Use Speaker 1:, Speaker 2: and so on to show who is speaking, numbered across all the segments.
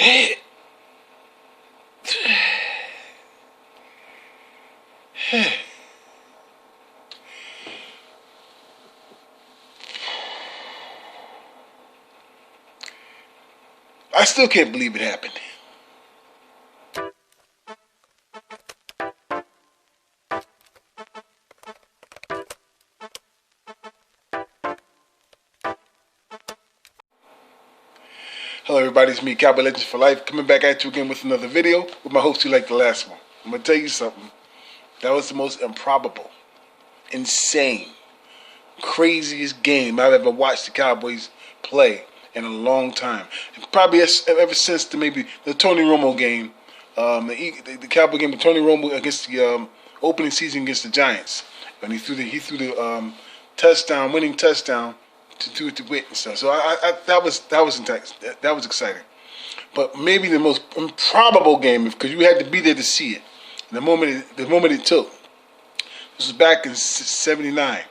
Speaker 1: I still can't believe it happened. Hello everybody, it's me, Cowboy Legends for Life, coming back at you again with another video with my hopes you like the last one. I'm going to tell you something. That was the most improbable, insane, craziest game I've ever watched the Cowboys play in a long time. Probably ever since maybe the Tony Romo game, the Cowboy game with Tony Romo against the opening season against the Giants. And he threw the touchdown, winning touchdown to win and stuff. So that was exciting. But maybe the most improbable game, because you had to be there to see it. And the moment it took. This was back in '79,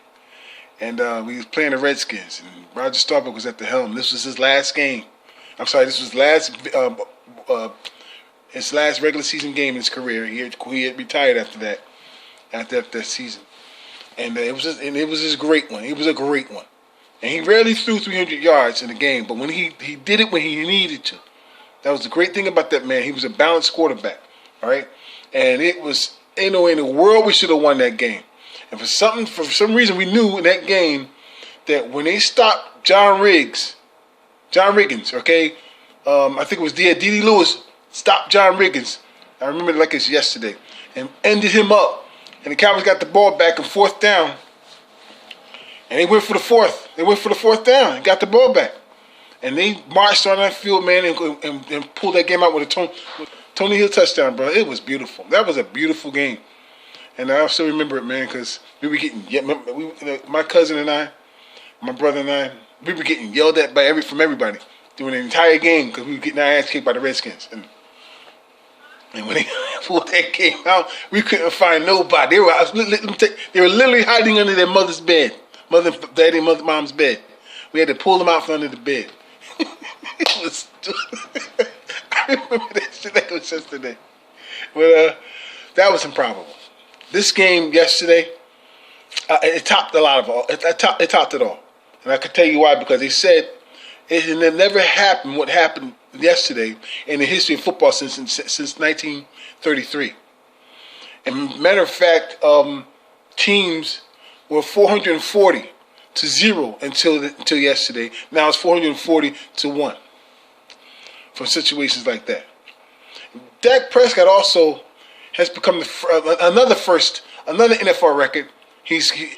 Speaker 1: and we was playing the Redskins, and Roger Staubach was at the helm. This was his last game. I'm sorry, this was his last regular season game in his career. He had retired after that season, and it was his great one. It was a great one. And he rarely threw 300 yards in a game, but when he did it when he needed to. That was the great thing about that man. He was a balanced quarterback, all right? And it was, in the world we should have won that game. And for some reason we knew in that game that when they stopped John Riggins, okay? I think it was D.D. Lewis stopped John Riggins. I remember it like it's yesterday. And ended him up. And the Cowboys got the ball back in fourth down. And they went for the fourth. They went for the fourth down and got the ball back. And they marched on that field, man, and pulled that game out with a Tony Hill touchdown, bro. It was beautiful. That was a beautiful game. And I still remember it, man, because we were getting, my cousin and I, my brother and I, we were getting yelled at from everybody during the entire game because we were getting our ass kicked by the Redskins. And when they pulled that game out, we couldn't find nobody. They were literally hiding under their mother's bed. Mom's bed. We had to pull them out from under the bed. It was I remember that shit like it was yesterday. But that was improbable. This game yesterday, it topped a lot of it topped it all. And I could tell you why, because they said it never happened what happened yesterday in the history of football since 1933. And matter of fact, teams were 440-0 until yesterday. Now it's 440-1 from situations like that. Dak Prescott also has become another NFL record.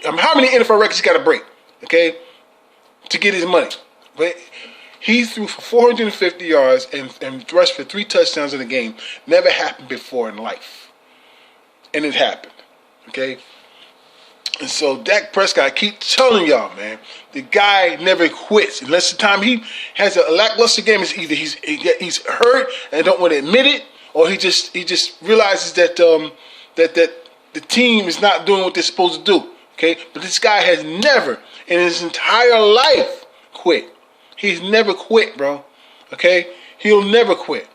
Speaker 1: How many NFL records he got to break, okay, to get his money? But he threw for 450 yards and rushed for 3 touchdowns in a game. Never happened before in life, and it happened, okay. And so Dak Prescott, I keep telling y'all, man, the guy never quits. Unless the time he has a lackluster game, is either he's hurt and don't want to admit it, or he just realizes that that the team is not doing what they're supposed to do. Okay, but this guy has never in his entire life quit. He's never quit, bro. Okay, he'll never quit.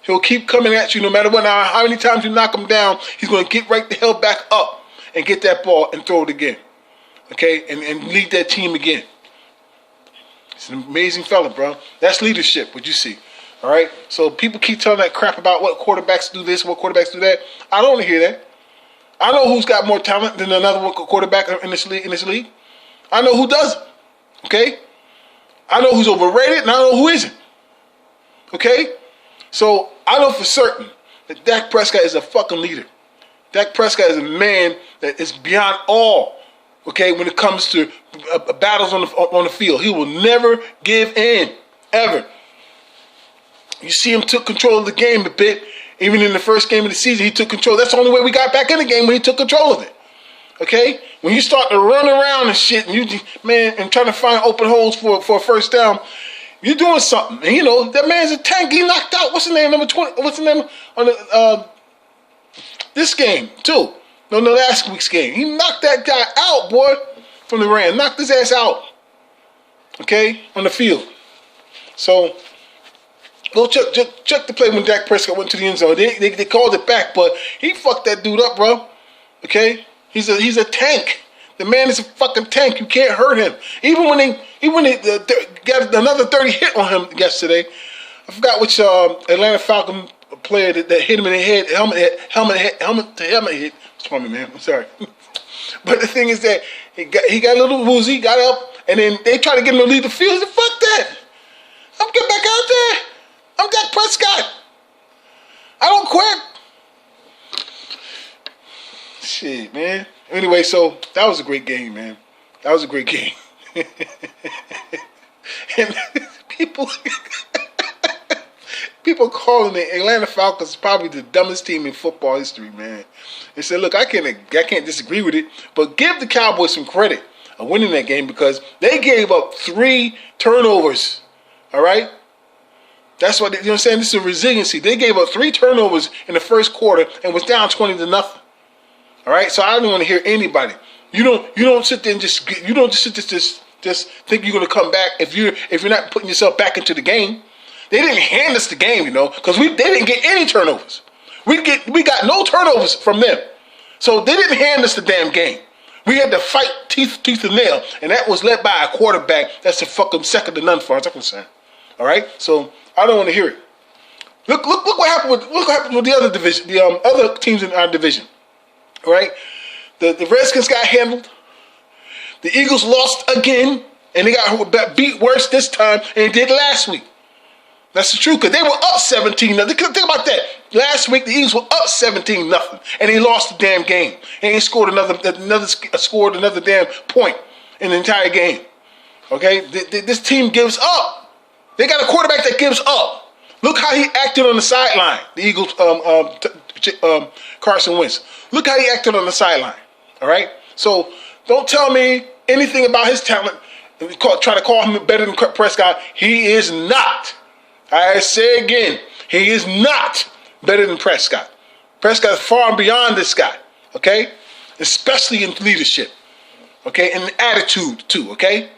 Speaker 1: He'll keep coming at you no matter what. Now, how many times you knock him down, he's going to get right the hell back up and get that ball and throw it again, okay, and lead that team again. It's an amazing fella, bro. That's leadership, what you see, all right? So people keep telling that crap about what quarterbacks do this, what quarterbacks do that. I don't want to hear that. I know who's got more talent than another quarterback in this league. I know who doesn't, okay? I know who's overrated, and I know who isn't, okay? So I know for certain that Dak Prescott is a fucking leader. Dak Prescott is a man that is beyond all, okay, when it comes to battles on the field. He will never give in, ever. You see him took control of the game a bit. Even in the first game of the season, he took control. That's the only way we got back in the game, when he took control of it, okay? When you start to run around and shit, and trying to find open holes for a first down, you're doing something. And, that man's a tank. He knocked out, what's the name, number 20, what's the name on the... This game, too. No, the last week's game. He knocked that guy out, boy, from the Rams. Knocked his ass out, okay, on the field. So, Go check the play when Dak Prescott went to the end zone. They called it back, but he fucked that dude up, bro. Okay, he's a tank. The man is a fucking tank. You can't hurt him. Even when they got another 30 hit on him yesterday. I forgot which Atlanta Falcon player that hit him in the head, helmet to helmet hit. What's wrong with me, man? I'm sorry. But the thing is that he got a little woozy, got up, and then they tried to get him to leave the field. He said, fuck that. I'm getting back out there. I'm Dak Prescott. I don't quit. Shit, man. Anyway, so that was a great game, man. That was a great game. And people calling the Atlanta Falcons probably the dumbest team in football history, man. They said, look, I can't disagree with it, but give the Cowboys some credit of winning that game because they gave up 3 turnovers. All right? That's what, you know what I'm saying? This is a resiliency. They gave up 3 turnovers in the first quarter and was down 20-0. All right? So I don't want to hear anybody. You don't sit there and just think you're going to come back if you're not putting yourself back into the game. They didn't hand us the game, because they didn't get any turnovers. We got no turnovers from them. So they didn't hand us the damn game. We had to fight tooth and nail, and that was led by a quarterback that's a fucking second to none, as far as I'm concerned. All right, so I don't want to hear it. Look what happened with the other division, the other teams in our division. All right, the Redskins got handled. The Eagles lost again, and they got beat worse this time than they did last week. That's the truth, because they were up 17-0. Think about that. Last week, the Eagles were up 17-0, and they lost the damn game. And they scored another damn point in the entire game. Okay? This team gives up. They got a quarterback that gives up. Look how he acted on the sideline, the Eagles, Carson Wentz. Look how he acted on the sideline. All right? So don't tell me anything about his talent. Try to call him better than Prescott. He is not. I say again, he is not better than Prescott. Prescott is far beyond this guy, okay? Especially in leadership, okay? And attitude, too, okay?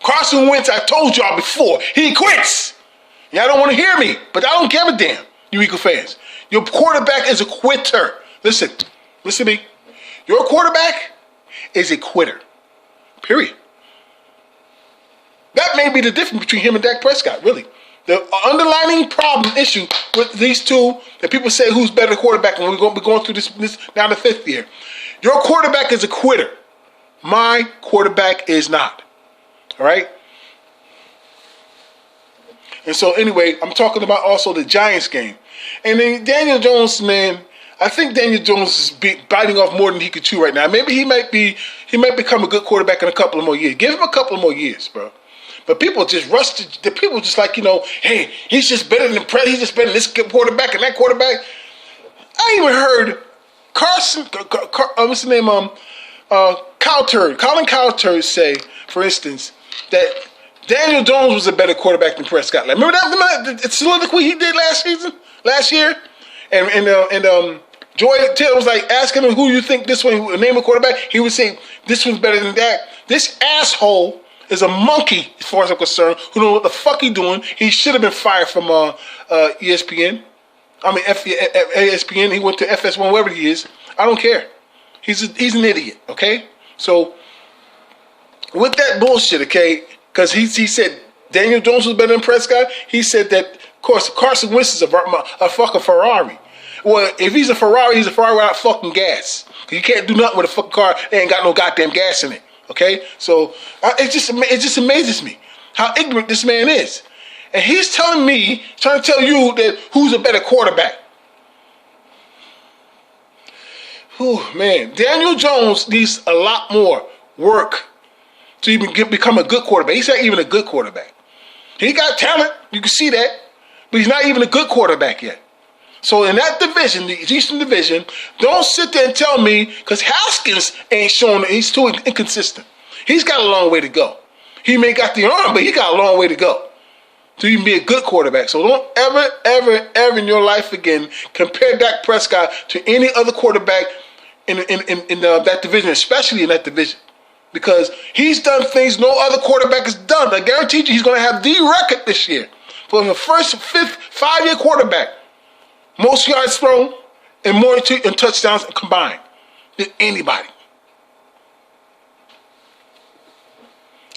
Speaker 1: Carson Wentz, I told y'all before, he quits. Y'all don't want to hear me, but I don't give a damn, you Eagle fans. Your quarterback is a quitter. Listen to me. Your quarterback is a quitter, period. That may be the difference between him and Dak Prescott, really. The underlying problem issue with these two, that people say who's better quarterback, and we're going to be going through this now the 5th year. Your quarterback is a quitter. My quarterback is not. All right? And so anyway, I'm talking about also the Giants game. And then Daniel Jones, man, I think Daniel Jones is biting off more than he could chew right now. Maybe he might become a good quarterback in a couple of more years. Give him a couple of more years, bro. But people just rush the people just like, hey, he's just better than he's just better than this quarterback and that quarterback. I even heard what's the name? Colin Cowturd say, for instance, that Daniel Jones was a better quarterback than Prescott. Like, remember that soliloquy he did last year? And Joy Taylor was like asking him who you think this one, name a quarterback. He would say, this one's better than that. This asshole is a monkey, as far as I'm concerned, who knows what the fuck he's doing. He should have been fired from ESPN. ESPN. He went to FS1, wherever he is. I don't care. He's an idiot, okay? So, with that bullshit, okay, because he said Daniel Jones was better than Prescott, he said that, of course, Carson Wentz is a fucking Ferrari. Well, if he's a Ferrari without fucking gas. You can't do nothing with a fucking car that ain't got no goddamn gas in it. Okay, so it just amazes me how ignorant this man is, and he's trying to tell you that who's a better quarterback. Whew, man, Daniel Jones needs a lot more work to even become a good quarterback. He's not even a good quarterback. He got talent, you can see that, but he's not even a good quarterback yet. So in that division, the Eastern Division, don't sit there and tell me, because Haskins ain't showing, he's too inconsistent. He's got a long way to go. He may got the arm, but he got a long way to go to even be a good quarterback. So don't ever in your life again compare Dak Prescott to any other quarterback in that division, especially in that division. because he's done things no other quarterback has done. I guarantee you he's going to have the record this year for the first 5-year quarterback. Most yards thrown and more and touchdowns combined than anybody.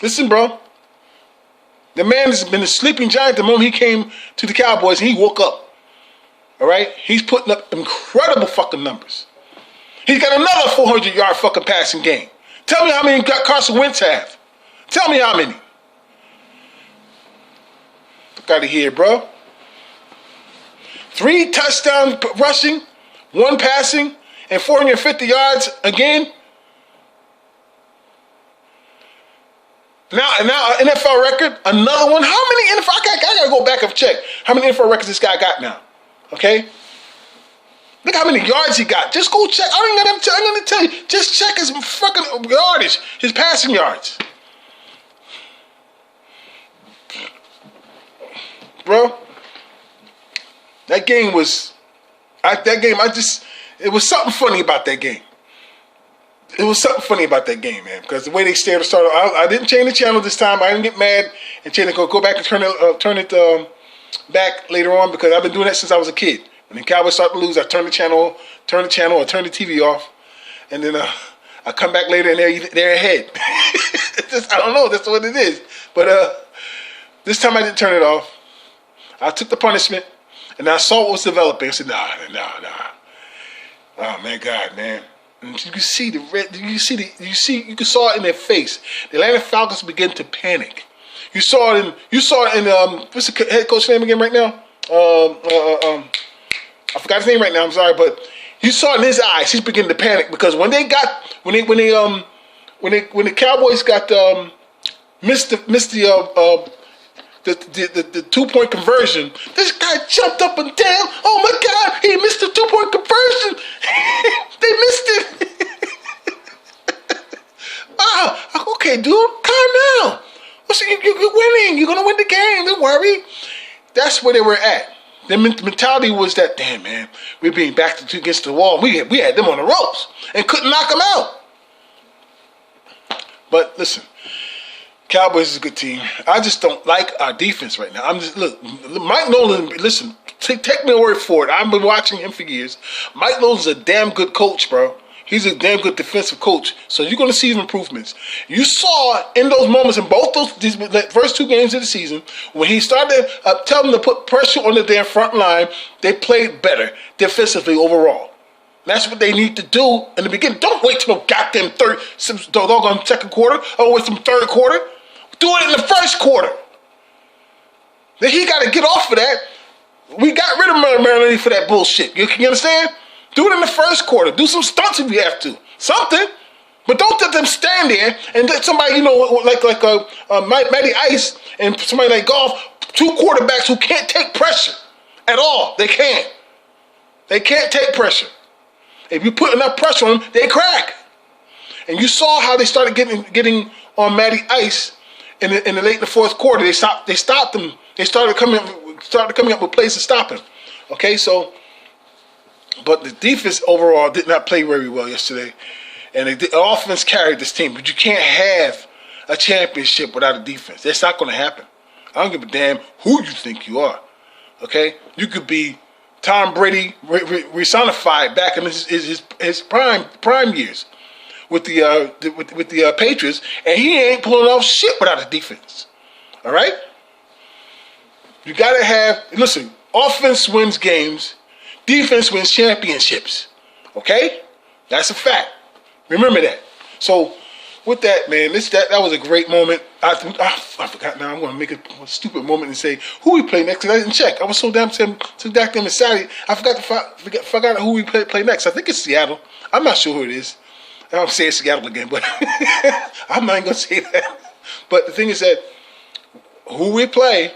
Speaker 1: Listen, bro. The man has been a sleeping giant the moment he came to the Cowboys and he woke up. All right? He's putting up incredible fucking numbers. He's got another 400-yard fucking passing game. Tell me how many Carson Wentz have. Tell me how many. Fuck out of here, bro. 3 touchdowns rushing, 1 passing, and 450 yards again. Now NFL record, another one. How many NFL? I gotta go back and check how many NFL records this guy got now. Okay. Look how many yards he got. Just go check. I'm gonna tell you. Just check his fucking yardage, his passing yards, bro. That game was. It was something funny about that game. It was something funny about that game, man, because the way they started. I didn't change the channel this time. I didn't get mad and change it. Go back and turn it back later on, because I've been doing that since I was a kid. When the Cowboys start to lose, I turn the channel, or turn the TV off, and then I come back later and they're ahead. I don't know. That's what it is. But this time I didn't turn it off. I took the punishment, and I saw what was developing. I said, nah. Oh man, God, man. And you can see the red. You saw it in their face. The Atlanta Falcons begin to panic. You saw it in what's the head coach name again right now? I forgot his name right now. I'm sorry, but you saw it in his eyes. He's beginning to panic because when the Cowboys got missed the 2-point conversion, this guy jumped up and down. Oh my God, he missed the 2-point conversion. They missed it. Wow. Okay, dude, calm down. You're winning. You're gonna win the game. Don't worry. That's where they were at. The mentality was that, damn, man, we're being backed against the wall. We had them on the ropes and couldn't knock them out. But listen, Cowboys is a good team. I just don't like our defense right now. Look, Mike Nolan, listen, take my word for it. I've been watching him for years. Mike Nolan's a damn good coach, bro. He's a damn good defensive coach. So you're going to see improvements. You saw in those moments in both these first 2 games of the season, when he started telling them to put pressure on the damn front line, they played better defensively overall. That's what they need to do in the beginning. Don't wait till the goddamn doggone second quarter or wait till the third quarter. Do it in the first quarter. Then he got to get off of that. We got rid of Marilyn for that bullshit. You understand? Do it in the first quarter. Do some stunts if you have to. Something. But don't let them stand there and let somebody, like Matty Ice and somebody like Goff, 2 quarterbacks who can't take pressure at all. They can't. They can't take pressure. If you put enough pressure on them, they crack. And you saw how they started getting on Matty Ice in the late in the fourth quarter. They stopped them. They started coming up with plays to stop him. Okay, so. But the defense overall did not play very well yesterday. And the offense carried this team. But you can't have a championship without a defense. That's not going to happen. I don't give a damn who you think you are. Okay? You could be Tom Brady personified back in his prime years with the Patriots, and he ain't pulling off shit without a defense. All right? You got to have, listen, offense wins games. Defense wins championships. Okay? That's a fact. Remember that. So, with that, man, that was a great moment. I forgot now. I'm going to make a stupid moment and say who we play next, because I didn't check. I was so damn excited. I forgot who we play next. I think it's Seattle. I'm not sure who it is. I don't say it's Seattle again, but I'm not going to say that. But the thing is that who we play,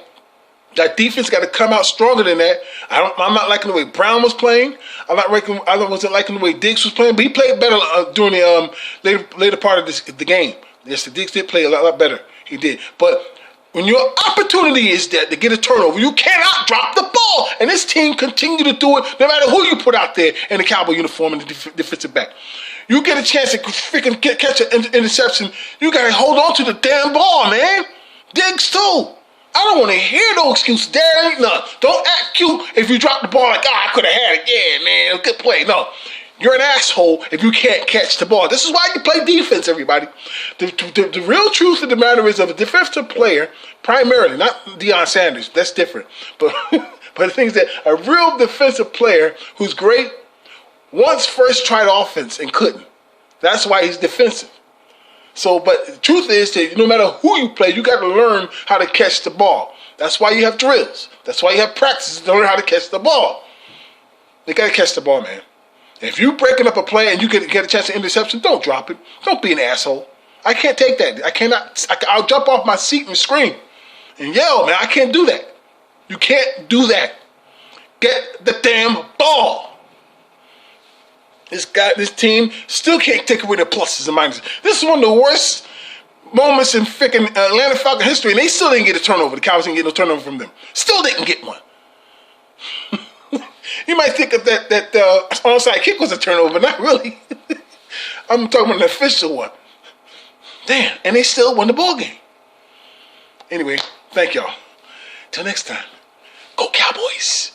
Speaker 1: that defense got to come out stronger than that. I'm not liking the way Brown was playing. I wasn't liking the way Diggs was playing, but he played better during the later part of the game. Yes, the Diggs did play a lot better. He did. But when your opportunity is that to get a turnover, you cannot drop the ball. And this team continued to do it no matter who you put out there in the Cowboy uniform and the defensive back. You get a chance to freaking catch an interception, you gotta hold on to the damn ball, man. Diggs too. I don't want to hear no excuses. There ain't none. Don't act cute if you drop the ball like, I could have had it. Yeah, man, good play. No. You're an asshole if you can't catch the ball. This is why you play defense, everybody. The real truth of the matter is, of a defensive player, primarily, not Deion Sanders, that's different. But the thing is that a real defensive player who's great once first tried offense and couldn't. That's why he's defensive. So, but the truth is that no matter who you play, you got to learn how to catch the ball. That's why you have drills. That's why you have practices to learn how to catch the ball. You got to catch the ball, man. If you're breaking up a play and you get a chance to interception, don't drop it. Don't be an asshole. I can't take that. I cannot. I'll jump off my seat and scream and yell, man. I can't do that. You can't do that. Get the damn ball. This team still can't take away the pluses and minuses. This is one of the worst moments in freaking Atlanta Falcon history, and they still didn't get a turnover. The Cowboys didn't get no turnover from them. Still didn't get one. You might think of that onside kick was a turnover, but not really. I'm talking about an official one. Damn, and they still won the ball game. Anyway, thank y'all. Till next time, go Cowboys.